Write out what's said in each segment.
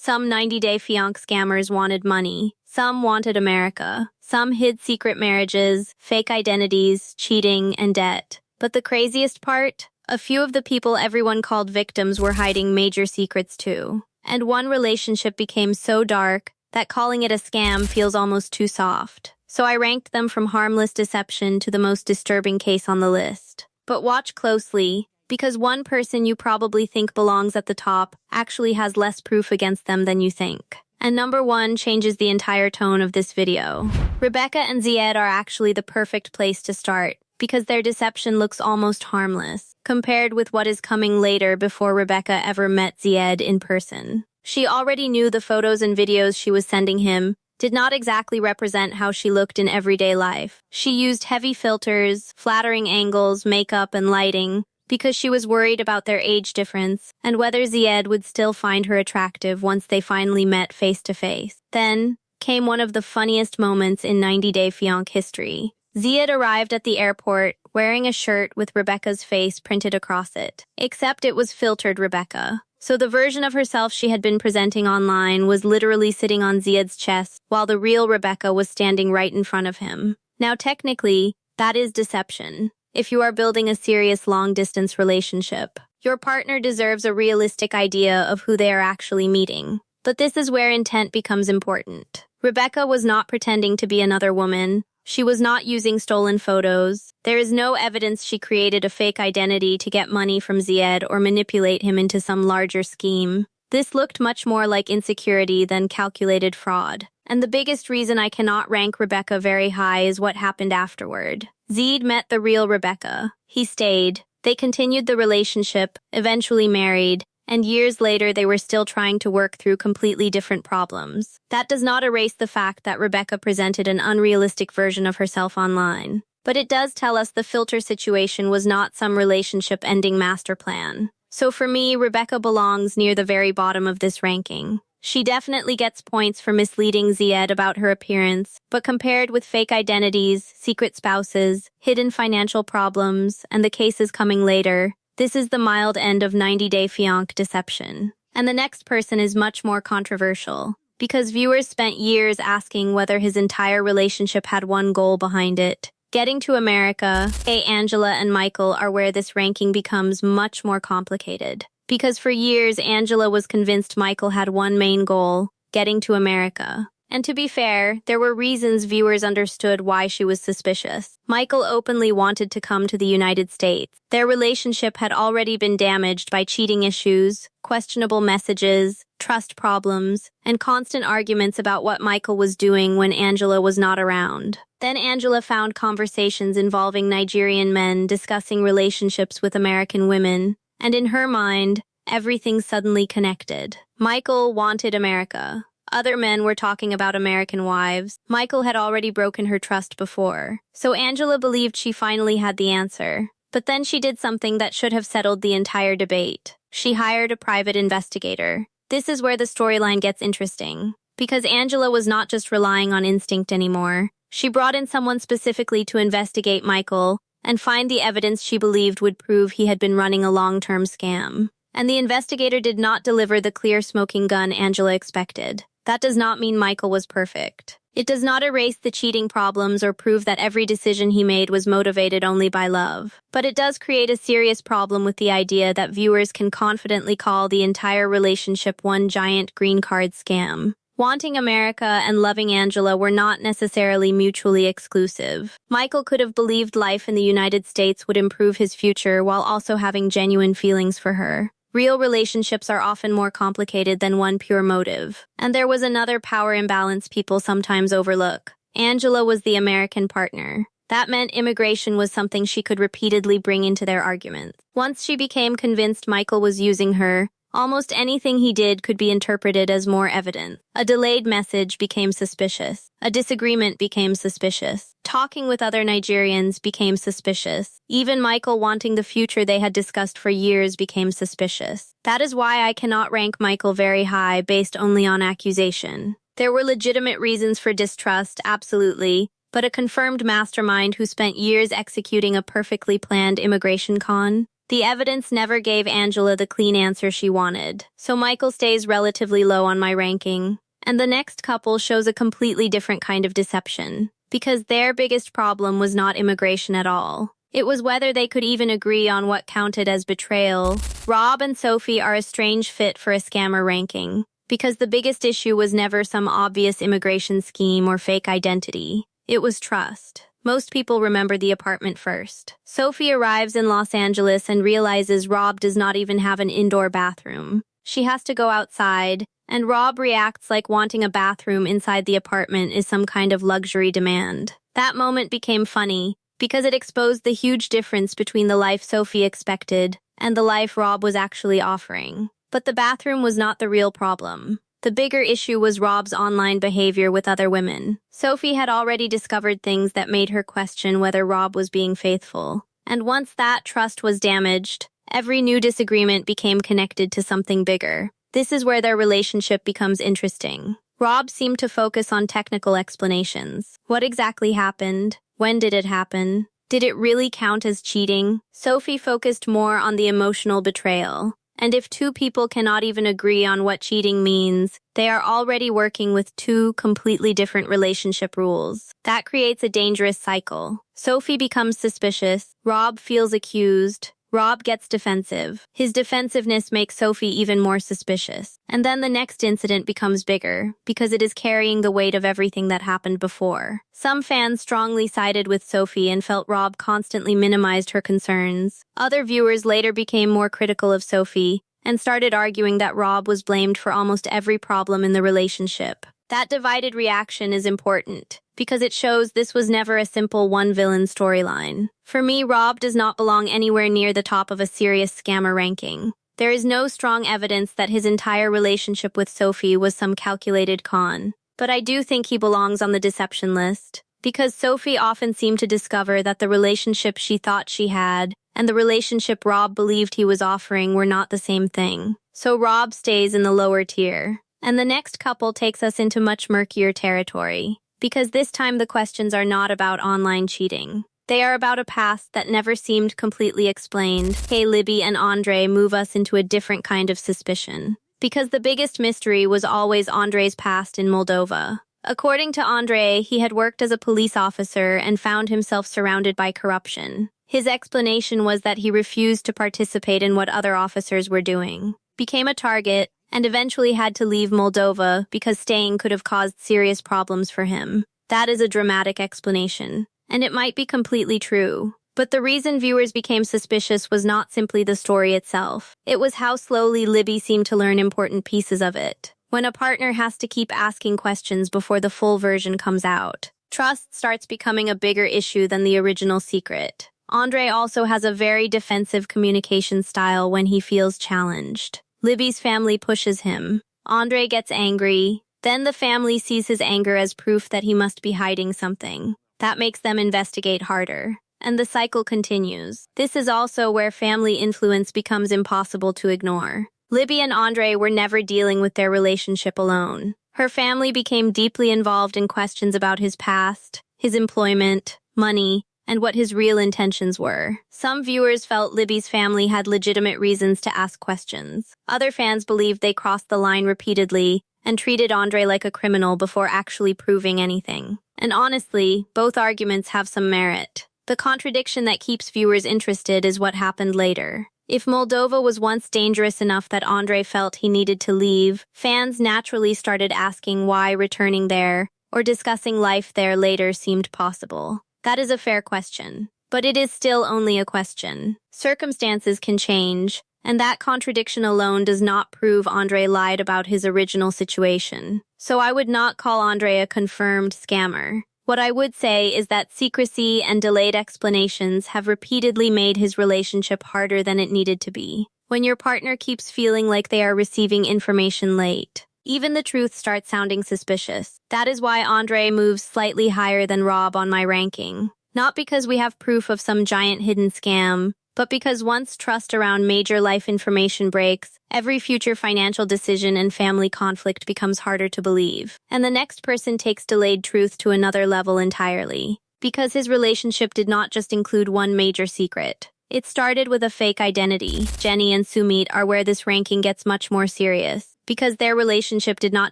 Some 90-day fiancé scammers wanted money. Some wanted America. Some hid secret marriages, fake identities, cheating, and debt. But the craziest part? A few of the people everyone called victims were hiding major secrets too. And one relationship became so dark that calling it a scam feels almost too soft. So I ranked them from harmless deception to the most disturbing case on the list. But watch closely, because one person you probably think belongs at the top actually has less proof against them than you think. And number one changes the entire tone of this video. Rebecca and Zied are actually the perfect place to start, because their deception looks almost harmless, compared with what is coming later before Rebecca ever met Zied in person. She already knew the photos and videos she was sending him did not exactly represent how she looked in everyday life. She used heavy filters, flattering angles, makeup, and lighting, because she was worried about their age difference and whether Zied would still find her attractive once they finally met face-to-face. Then came one of the funniest moments in 90-Day Fiancé history. Zied arrived at the airport wearing a shirt with Rebecca's face printed across it, except it was filtered Rebecca. So the version of herself she had been presenting online was literally sitting on Zied's chest, while the real Rebecca was standing right in front of him. Now technically, that is deception. If you are building a serious long-distance relationship, your partner deserves a realistic idea of who they are actually meeting. But this is where intent becomes important. Rebecca was not pretending to be another woman. She was not using stolen photos. There is no evidence she created a fake identity to get money from Zied or manipulate him into some larger scheme. This looked much more like insecurity than calculated fraud. And the biggest reason I cannot rank Rebecca very high is what happened afterward. Zied met the real Rebecca. He stayed. They continued the relationship, eventually married, and years later they were still trying to work through completely different problems. That does not erase the fact that Rebecca presented an unrealistic version of herself online. But it does tell us the filter situation was not some relationship-ending master plan. So for me, Rebecca belongs near the very bottom of this ranking. She definitely gets points for misleading Zied about her appearance, but compared with fake identities, secret spouses, hidden financial problems, and the cases coming later, this is the mild end of 90-Day Fiancé deception. And the next person is much more controversial, because viewers spent years asking whether his entire relationship had one goal behind it. Getting to America, Angela and Michael are where this ranking becomes much more complicated. Because for years, Angela was convinced Michael had one main goal, getting to America. And to be fair, there were reasons viewers understood why she was suspicious. Michael openly wanted to come to the United States. Their relationship had already been damaged by cheating issues, questionable messages, trust problems, and constant arguments about what Michael was doing when Angela was not around. Then Angela found conversations involving Nigerian men discussing relationships with American women. And in her mind, everything suddenly connected. Michael wanted America. Other men were talking about American wives. Michael had already broken her trust before. So Angela believed she finally had the answer. But then she did something that should have settled the entire debate. She hired a private investigator. This is where the storyline gets interesting. Because Angela was not just relying on instinct anymore. She brought in someone specifically to investigate Michael and find the evidence she believed would prove he had been running a long-term scam. And the investigator did not deliver the clear smoking gun Angela expected. That does not mean Michael was perfect. It does not erase the cheating problems or prove that every decision he made was motivated only by love. But it does create a serious problem with the idea that viewers can confidently call the entire relationship one giant green card scam. Wanting America and loving Angela were not necessarily mutually exclusive. Michael could have believed life in the United States would improve his future while also having genuine feelings for her. Real relationships are often more complicated than one pure motive. And there was another power imbalance people sometimes overlook. Angela was the American partner. That meant immigration was something she could repeatedly bring into their arguments. Once she became convinced Michael was using her, almost anything he did could be interpreted as more evidence. A delayed message became suspicious. A disagreement became suspicious. Talking with other Nigerians became suspicious. Even Michael wanting the future they had discussed for years became suspicious. That is why I cannot rank Michael very high based only on accusation. There were legitimate reasons for distrust, absolutely, but a confirmed mastermind who spent years executing a perfectly planned immigration con? The evidence never gave Angela the clean answer she wanted, so Michael stays relatively low on my ranking. And the next couple shows a completely different kind of deception, because their biggest problem was not immigration at all. It was whether they could even agree on what counted as betrayal. Rob and Sophie are a strange fit for a scammer ranking, because the biggest issue was never some obvious immigration scheme or fake identity. It was trust. Most people remember the apartment first. Sophie arrives in Los Angeles and realizes Rob does not even have an indoor bathroom. She has to go outside, and Rob reacts like wanting a bathroom inside the apartment is some kind of luxury demand. That moment became funny, because it exposed the huge difference between the life Sophie expected and the life Rob was actually offering. But the bathroom was not the real problem. The bigger issue was Rob's online behavior with other women. Sophie had already discovered things that made her question whether Rob was being faithful. And once that trust was damaged, every new disagreement became connected to something bigger. This is where their relationship becomes interesting. Rob seemed to focus on technical explanations. What exactly happened? When did it happen? Did it really count as cheating? Sophie focused more on the emotional betrayal. And if two people cannot even agree on what cheating means, they are already working with two completely different relationship rules. That creates a dangerous cycle. Sophie becomes suspicious. Rob feels accused. Rob gets defensive. His defensiveness makes Sophie even more suspicious. And then the next incident becomes bigger, because it is carrying the weight of everything that happened before. Some fans strongly sided with Sophie and felt Rob constantly minimized her concerns. Other viewers later became more critical of Sophie and started arguing that Rob was blamed for almost every problem in the relationship. That divided reaction is important, because it shows this was never a simple one-villain storyline. For me, Rob does not belong anywhere near the top of a serious scammer ranking. There is no strong evidence that his entire relationship with Sophie was some calculated con. But I do think he belongs on the deception list, because Sophie often seemed to discover that the relationship she thought she had and the relationship Rob believed he was offering were not the same thing. So Rob stays in the lower tier. And the next couple takes us into much murkier territory, because this time the questions are not about online cheating. They are about a past that never seemed completely explained. Hey, Libby and Andrei move us into a different kind of suspicion, because the biggest mystery was always Andrei's past in Moldova. According to Andrei, he had worked as a police officer and found himself surrounded by corruption. His explanation was that he refused to participate in what other officers were doing, became a target, and eventually had to leave Moldova because staying could have caused serious problems for him. That is a dramatic explanation, and it might be completely true. But the reason viewers became suspicious was not simply the story itself. It was how slowly Libby seemed to learn important pieces of it. When a partner has to keep asking questions before the full version comes out, trust starts becoming a bigger issue than the original secret. Andrei also has a very defensive communication style when he feels challenged. Libby's family pushes him. Andrei gets angry. Then the family sees his anger as proof that he must be hiding something. That makes them investigate harder. And the cycle continues. This is also where family influence becomes impossible to ignore. Libby and Andrei were never dealing with their relationship alone. Her family became deeply involved in questions about his past, his employment, money, and what his real intentions were. Some viewers felt Libby's family had legitimate reasons to ask questions. Other fans believed they crossed the line repeatedly and treated Andrei like a criminal before actually proving anything. And honestly, both arguments have some merit. The contradiction that keeps viewers interested is what happened later. If Moldova was once dangerous enough that Andrei felt he needed to leave, fans naturally started asking why returning there or discussing life there later seemed possible. That is a fair question, but it is still only a question. Circumstances can change, and that contradiction alone does not prove Andrei lied about his original situation. So I would not call Andrei a confirmed scammer. What I would say is that secrecy and delayed explanations have repeatedly made his relationship harder than it needed to be. When your partner keeps feeling like they are receiving information late, even the truth starts sounding suspicious. That is why Andrei moves slightly higher than Rob on my ranking. Not because we have proof of some giant hidden scam, but because once trust around major life information breaks, every future financial decision and family conflict becomes harder to believe. And the next person takes delayed truth to another level entirely. Because his relationship did not just include one major secret. It started with a fake identity. Jenny and Sumit are where this ranking gets much more serious, because their relationship did not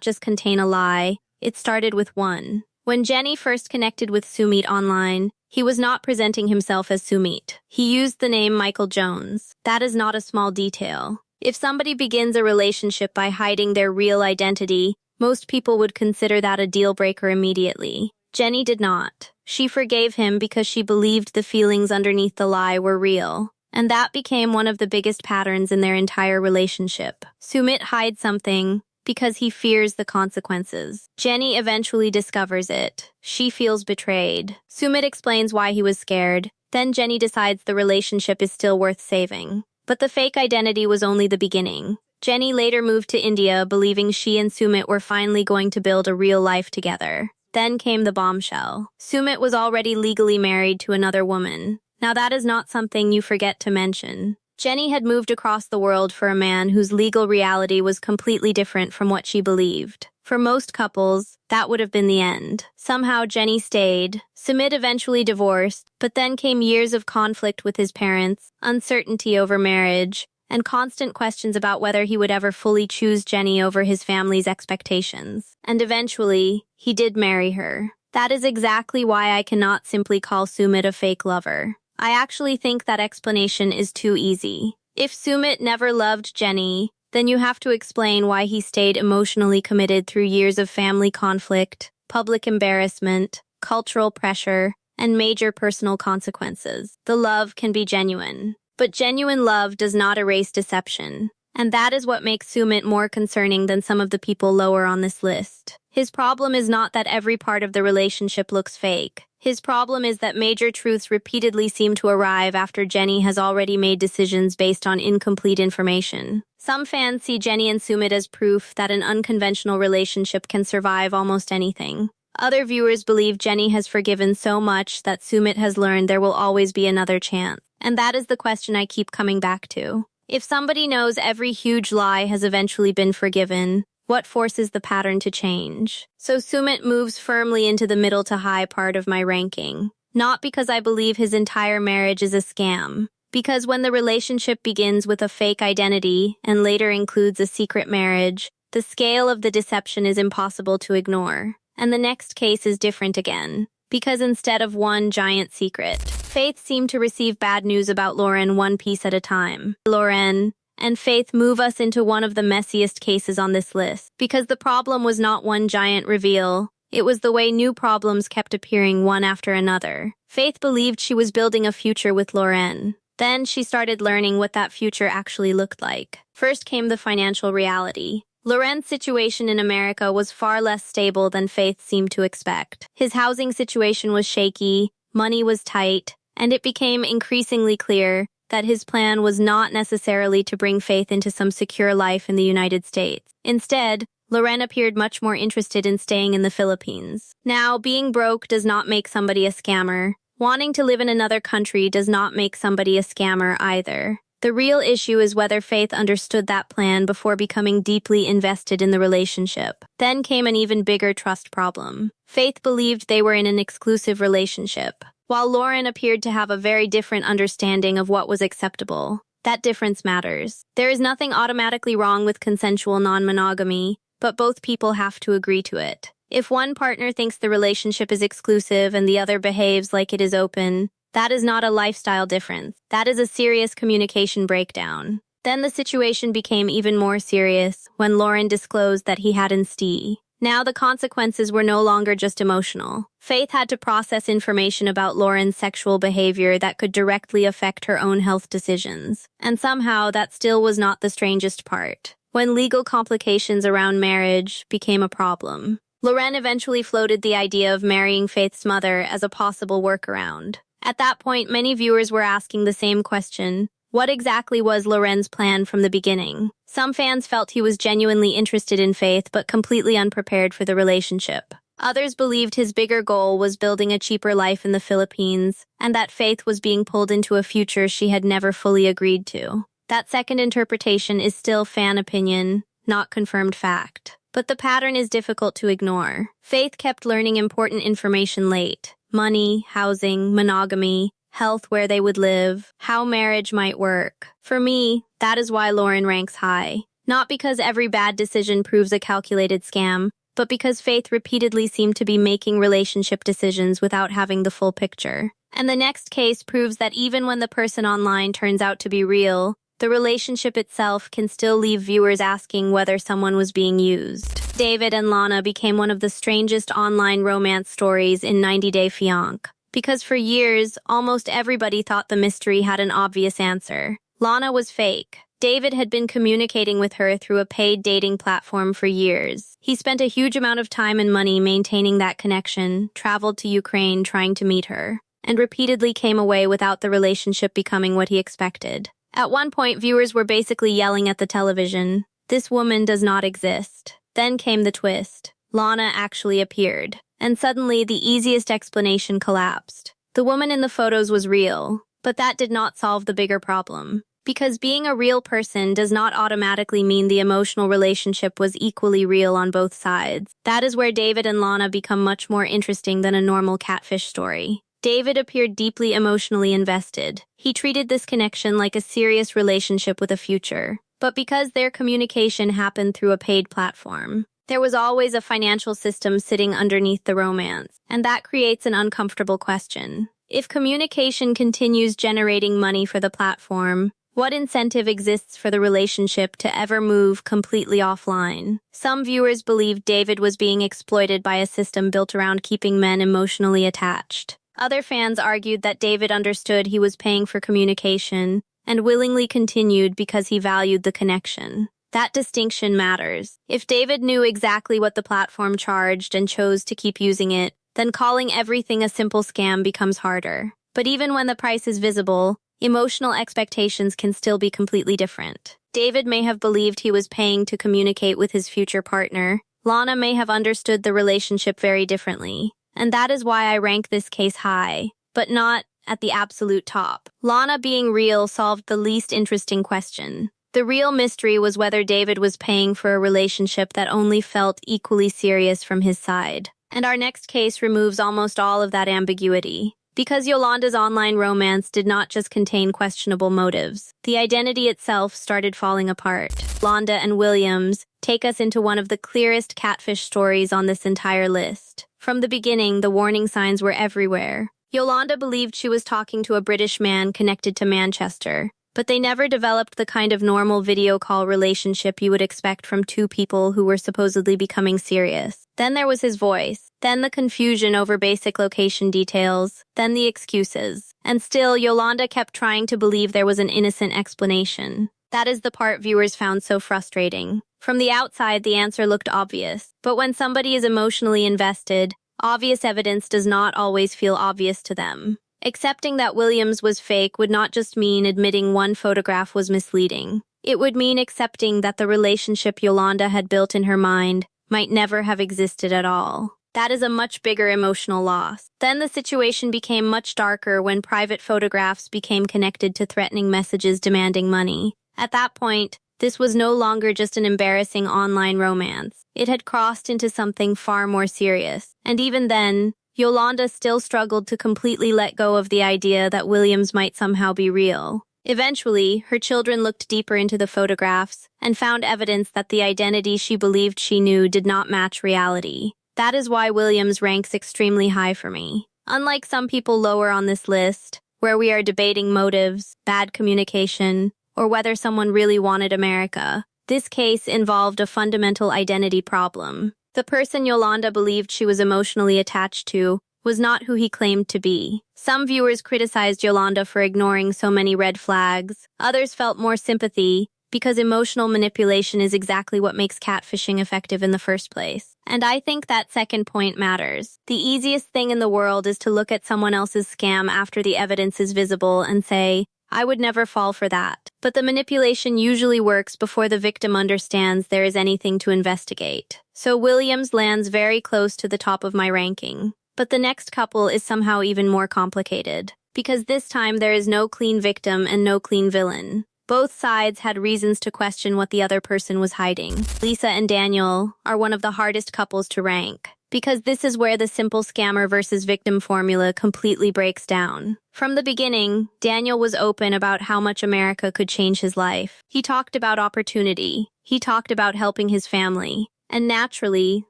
just contain a lie, it started with one. When Jenny first connected with Sumit online, he was not presenting himself as Sumit. He used the name Michael Jones. That is not a small detail. If somebody begins a relationship by hiding their real identity, most people would consider that a deal breaker immediately. Jenny did not. She forgave him because she believed the feelings underneath the lie were real. And that became one of the biggest patterns in their entire relationship. Sumit hides something because he fears the consequences. Jenny eventually discovers it. She feels betrayed. Sumit explains why he was scared. Then Jenny decides the relationship is still worth saving. But the fake identity was only the beginning. Jenny later moved to India, believing she and Sumit were finally going to build a real life together. Then came the bombshell. Sumit was already legally married to another woman. Now that is not something you forget to mention. Jenny had moved across the world for a man whose legal reality was completely different from what she believed. For most couples, that would have been the end. Somehow Jenny stayed. Sumit eventually divorced, but then came years of conflict with his parents, uncertainty over marriage, and constant questions about whether he would ever fully choose Jenny over his family's expectations. And eventually, he did marry her. That is exactly why I cannot simply call Sumit a fake lover. I actually think that explanation is too easy. If Sumit never loved Jenny, then you have to explain why he stayed emotionally committed through years of family conflict, public embarrassment, cultural pressure, and major personal consequences. The love can be genuine, but genuine love does not erase deception. And that is what makes Sumit more concerning than some of the people lower on this list. His problem is not that every part of the relationship looks fake. His problem is that major truths repeatedly seem to arrive after Jenny has already made decisions based on incomplete information. Some fans see Jenny and Sumit as proof that an unconventional relationship can survive almost anything. Other viewers believe Jenny has forgiven so much that Sumit has learned there will always be another chance. And that is the question I keep coming back to. If somebody knows every huge lie has eventually been forgiven, what forces the pattern to change? So Sumit moves firmly into the middle to high part of my ranking. Not because I believe his entire marriage is a scam. Because when the relationship begins with a fake identity and later includes a secret marriage, the scale of the deception is impossible to ignore. And the next case is different again. Because instead of one giant secret, Faith seemed to receive bad news about Loren one piece at a time. Loren and Faith move us into one of the messiest cases on this list. Because the problem was not one giant reveal, it was the way new problems kept appearing one after another. Faith believed she was building a future with Loren. Then she started learning what that future actually looked like. First came the financial reality. Loren's situation in America was far less stable than Faith seemed to expect. His housing situation was shaky, money was tight, and it became increasingly clear that his plan was not necessarily to bring Faith into some secure life in the United States. Instead, Loren appeared much more interested in staying in the Philippines. Now, being broke does not make somebody a scammer. Wanting to live in another country does not make somebody a scammer either. The real issue is whether Faith understood that plan before becoming deeply invested in the relationship. Then came an even bigger trust problem. Faith believed they were in an exclusive relationship, while Loren appeared to have a very different understanding of what was acceptable. That difference matters. There is nothing automatically wrong with consensual non-monogamy, but both people have to agree to it. If one partner thinks the relationship is exclusive and the other behaves like it is open, that is not a lifestyle difference. That is a serious communication breakdown. Then the situation became even more serious when Loren disclosed that he had an STI. Now the consequences were no longer just emotional. Faith had to process information about Loren's sexual behavior that could directly affect her own health decisions. And somehow that still was not the strangest part. When legal complications around marriage became a problem, Loren eventually floated the idea of marrying Faith's mother as a possible workaround. At that point, many viewers were asking the same question. What exactly was Loren's plan from the beginning? Some fans felt he was genuinely interested in Faith but completely unprepared for the relationship. Others believed his bigger goal was building a cheaper life in the Philippines, and that Faith was being pulled into a future she had never fully agreed to. That second interpretation is still fan opinion, not confirmed fact. But the pattern is difficult to ignore. Faith kept learning important information late. Money, housing, monogamy, health where they would live, how marriage might work. For me, that is why Loren ranks high. Not because every bad decision proves a calculated scam, but because Faith repeatedly seemed to be making relationship decisions without having the full picture. And the next case proves that even when the person online turns out to be real, the relationship itself can still leave viewers asking whether someone was being used. David and Lana became one of the strangest online romance stories in 90 Day Fiancé, because for years, almost everybody thought the mystery had an obvious answer. Lana was fake. David had been communicating with her through a paid dating platform for years. He spent a huge amount of time and money maintaining that connection, traveled to Ukraine trying to meet her, and repeatedly came away without the relationship becoming what he expected. At one point, viewers were basically yelling at the television, "This woman does not exist." Then came the twist. Lana actually appeared. And suddenly, the easiest explanation collapsed. The woman in the photos was real, but that did not solve the bigger problem. Because being a real person does not automatically mean the emotional relationship was equally real on both sides. That is where David and Lana become much more interesting than a normal catfish story. David appeared deeply emotionally invested. He treated this connection like a serious relationship with a future. But because their communication happened through a paid platform, there was always a financial system sitting underneath the romance, and that creates an uncomfortable question. If communication continues generating money for the platform, what incentive exists for the relationship to ever move completely offline? Some viewers believed David was being exploited by a system built around keeping men emotionally attached. Other fans argued that David understood he was paying for communication and willingly continued because he valued the connection. That distinction matters. If David knew exactly what the platform charged and chose to keep using it, then calling everything a simple scam becomes harder. But even when the price is visible, emotional expectations can still be completely different. David may have believed he was paying to communicate with his future partner. Lana may have understood the relationship very differently. And that is why I rank this case high, but not at the absolute top. Lana being real solved the least interesting question. The real mystery was whether David was paying for a relationship that only felt equally serious from his side. And our next case removes almost all of that ambiguity. Because Yolanda's online romance did not just contain questionable motives, the identity itself started falling apart. Yolanda and Williams take us into one of the clearest catfish stories on this entire list. From the beginning, the warning signs were everywhere. Yolanda believed she was talking to a British man connected to Manchester, but they never developed the kind of normal video call relationship you would expect from two people who were supposedly becoming serious. Then there was his voice, then the confusion over basic location details, then the excuses. And still, Yolanda kept trying to believe there was an innocent explanation. That is the part viewers found so frustrating. From the outside, the answer looked obvious, but when somebody is emotionally invested, obvious evidence does not always feel obvious to them. Accepting that Williams was fake would not just mean admitting one photograph was misleading. It would mean accepting that the relationship Yolanda had built in her mind might never have existed at all. That is a much bigger emotional loss. Then the situation became much darker when private photographs became connected to threatening messages demanding money. At that point, this was no longer just an embarrassing online romance. It had crossed into something far more serious. And even then, Yolanda still struggled to completely let go of the idea that Williams might somehow be real. Eventually, her children looked deeper into the photographs and found evidence that the identity she believed she knew did not match reality. That is why Williams ranks extremely high for me. Unlike some people lower on this list, where we are debating motives, bad communication, or whether someone really wanted America, this case involved a fundamental identity problem. The person Yolanda believed she was emotionally attached to was not who he claimed to be. Some viewers criticized Yolanda for ignoring so many red flags. Others felt more sympathy, because emotional manipulation is exactly what makes catfishing effective in the first place. And I think that second point matters. The easiest thing in the world is to look at someone else's scam after the evidence is visible and say, I would never fall for that. But the manipulation usually works before the victim understands there is anything to investigate. So Williams lands very close to the top of my ranking. But the next couple is somehow even more complicated, because this time there is no clean victim and no clean villain. Both sides had reasons to question what the other person was hiding. Lisa and Daniel are one of the hardest couples to rank. because this is where the simple scammer versus victim formula completely breaks down. From the beginning, Daniel was open about how much America could change his life. He talked about opportunity. He talked about helping his family. And naturally,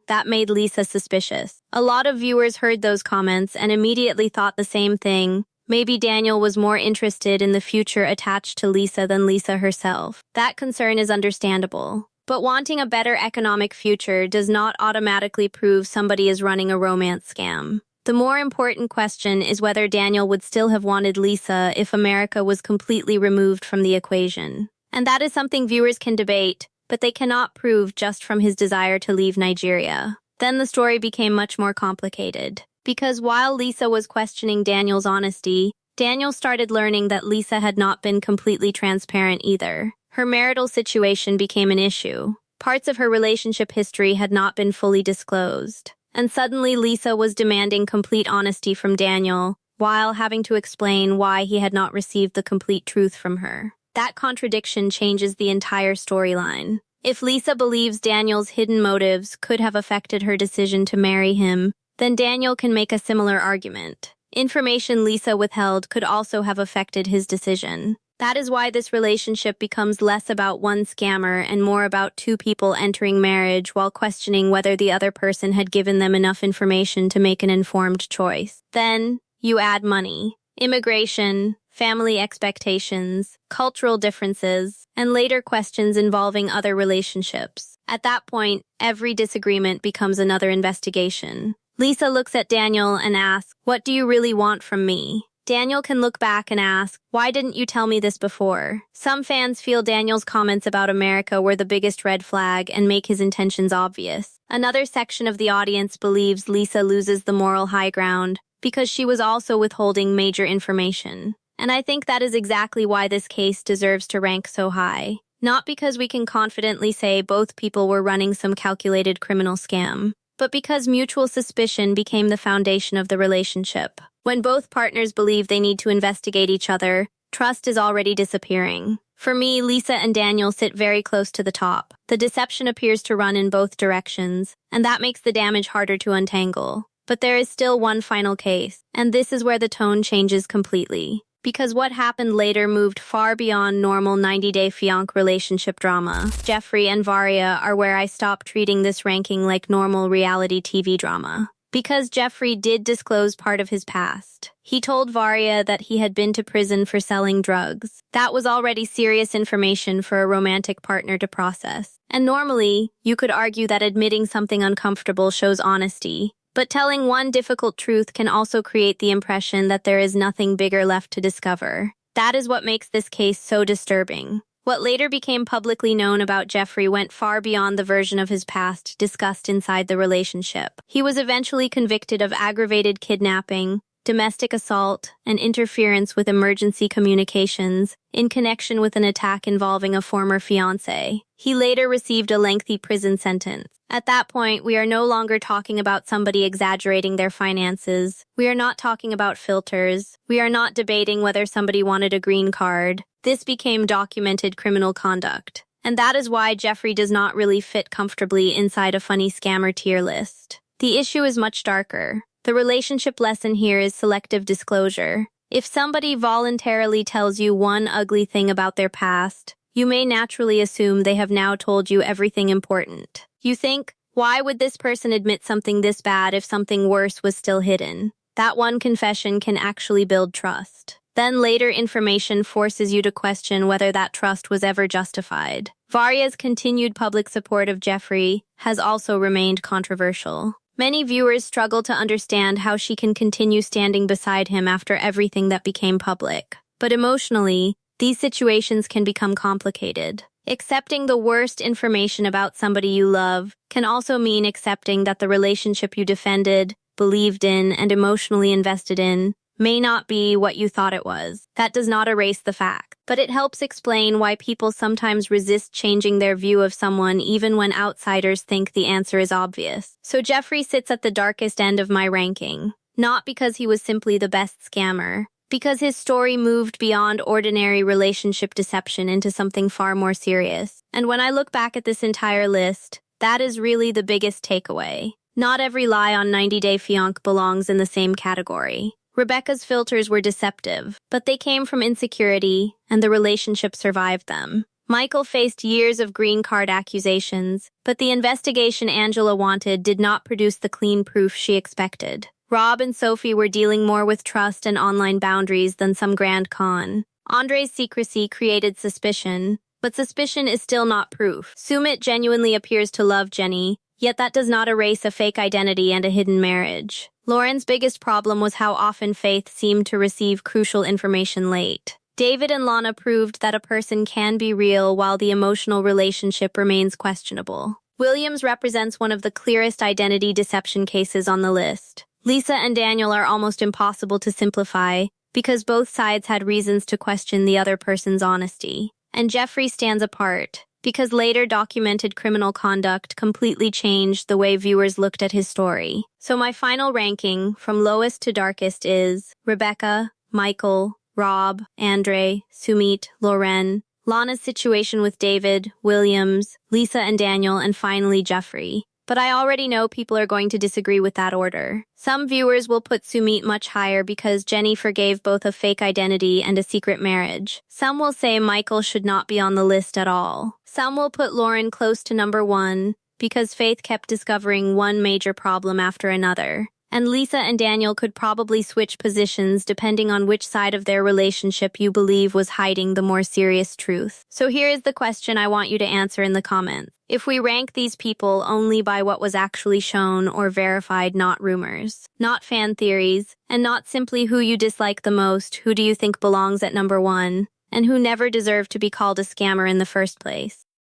that made Lisa suspicious. A lot of viewers heard those comments and immediately thought the same thing. Maybe Daniel was more interested in the future attached to Lisa than Lisa herself. That concern is understandable. But wanting a better economic future does not automatically prove somebody is running a romance scam. The more important question is whether Daniel would still have wanted Lisa if America was completely removed from the equation. And that is something viewers can debate, but they cannot prove just from his desire to leave Nigeria. Then the story became much more complicated. Because while Lisa was questioning Daniel's honesty, Daniel started learning that Lisa had not been completely transparent either. Her marital situation became an issue. Parts of her relationship history had not been fully disclosed. And suddenly Lisa was demanding complete honesty from Daniel, while having to explain why he had not received the complete truth from her. That contradiction changes the entire storyline. If Lisa believes Daniel's hidden motives could have affected her decision to marry him, then Daniel can make a similar argument. Information Lisa withheld could also have affected his decision. That is why this relationship becomes less about one scammer and more about two people entering marriage while questioning whether the other person had given them enough information to make an informed choice. Then, you add money, immigration, family expectations, cultural differences, and later questions involving other relationships. At that point, every disagreement becomes another investigation. Lisa looks at Daniel and asks, "What do you really want from me?" Daniel can look back and ask, "Why didn't you tell me this before?" Some fans feel Daniel's comments about America were the biggest red flag and make his intentions obvious. Another section of the audience believes Lisa loses the moral high ground because she was also withholding major information. And I think that is exactly why this case deserves to rank so high. Not because we can confidently say both people were running some calculated criminal scam, but because mutual suspicion became the foundation of the relationship. When both partners believe they need to investigate each other, trust is already disappearing. For me, Lisa and Daniel sit very close to the top. The deception appears to run in both directions, and that makes the damage harder to untangle. But there is still one final case, and this is where the tone changes completely. Because what happened later moved far beyond normal 90-day fiancé relationship drama. Geoffrey and Varya are where I stopped treating this ranking like normal reality TV drama. Because Geoffrey did disclose part of his past. He told Varya that he had been to prison for selling drugs. That was already serious information for a romantic partner to process. And normally, you could argue that admitting something uncomfortable shows honesty. But telling one difficult truth can also create the impression that there is nothing bigger left to discover. That is what makes this case so disturbing. What later became publicly known about Geoffrey went far beyond the version of his past discussed inside the relationship. He was eventually convicted of aggravated kidnapping, domestic assault, and interference with emergency communications in connection with an attack involving a former fiancé. He later received a lengthy prison sentence. At that point, we are no longer talking about somebody exaggerating their finances. We are not talking about filters. We are not debating whether somebody wanted a green card. This became documented criminal conduct. And that is why Geoffrey does not really fit comfortably inside a funny scammer tier list. The issue is much darker. The relationship lesson here is selective disclosure. If somebody voluntarily tells you one ugly thing about their past, you may naturally assume they have now told you everything important. You think, why would this person admit something this bad if something worse was still hidden? That one confession can actually build trust. Then later information forces you to question whether that trust was ever justified. Varya's continued public support of Geoffrey has also remained controversial. Many viewers struggle to understand how she can continue standing beside him after everything that became public. But emotionally, these situations can become complicated. Accepting the worst information about somebody you love can also mean accepting that the relationship you defended, believed in, and emotionally invested in may not be what you thought it was. That does not erase the fact, but it helps explain why people sometimes resist changing their view of someone even when outsiders think the answer is obvious. So Geoffrey sits at the darkest end of my ranking, not because he was simply the best scammer, because his story moved beyond ordinary relationship deception into something far more serious. And when I look back at this entire list, that is really the biggest takeaway. Not every lie on 90 Day Fiancé belongs in the same category. Rebecca's filters were deceptive, but they came from insecurity, and the relationship survived them. Michael faced years of green card accusations, but the investigation Angela wanted did not produce the clean proof she expected. Rob and Sophie were dealing more with trust and online boundaries than some grand con. Andrei's secrecy created suspicion, but suspicion is still not proof. Sumit genuinely appears to love Jenny, yet that does not erase a fake identity and a hidden marriage. Loren's biggest problem was how often Faith seemed to receive crucial information late. David and Lana proved that a person can be real while the emotional relationship remains questionable. Williams represents one of the clearest identity deception cases on the list. Lisa and Daniel are almost impossible to simplify because both sides had reasons to question the other person's honesty. And Geoffrey stands apart because later documented criminal conduct completely changed the way viewers looked at his story. So my final ranking, from lowest to darkest, is Rebecca, Michael, Rob, Andrei, Sumit, Loren, Lana's situation with David, Williams, Lisa and Daniel, and finally Geoffrey. But I already know people are going to disagree with that order. Some viewers will put Sumit much higher because Jenny forgave both a fake identity and a secret marriage. Some will say Michael should not be on the list at all. Some will put Loren close to number 1 because Faith kept discovering one major problem after another. And Lisa and Daniel could probably switch positions depending on which side of their relationship you believe was hiding the more serious truth. So here is the question I want you to answer in the comments. If we rank these people only by what was actually shown or verified, not rumors, not fan theories, and not simply who you dislike the most, who do you think belongs at number 1, and who never deserved to be called a scammer in the first place?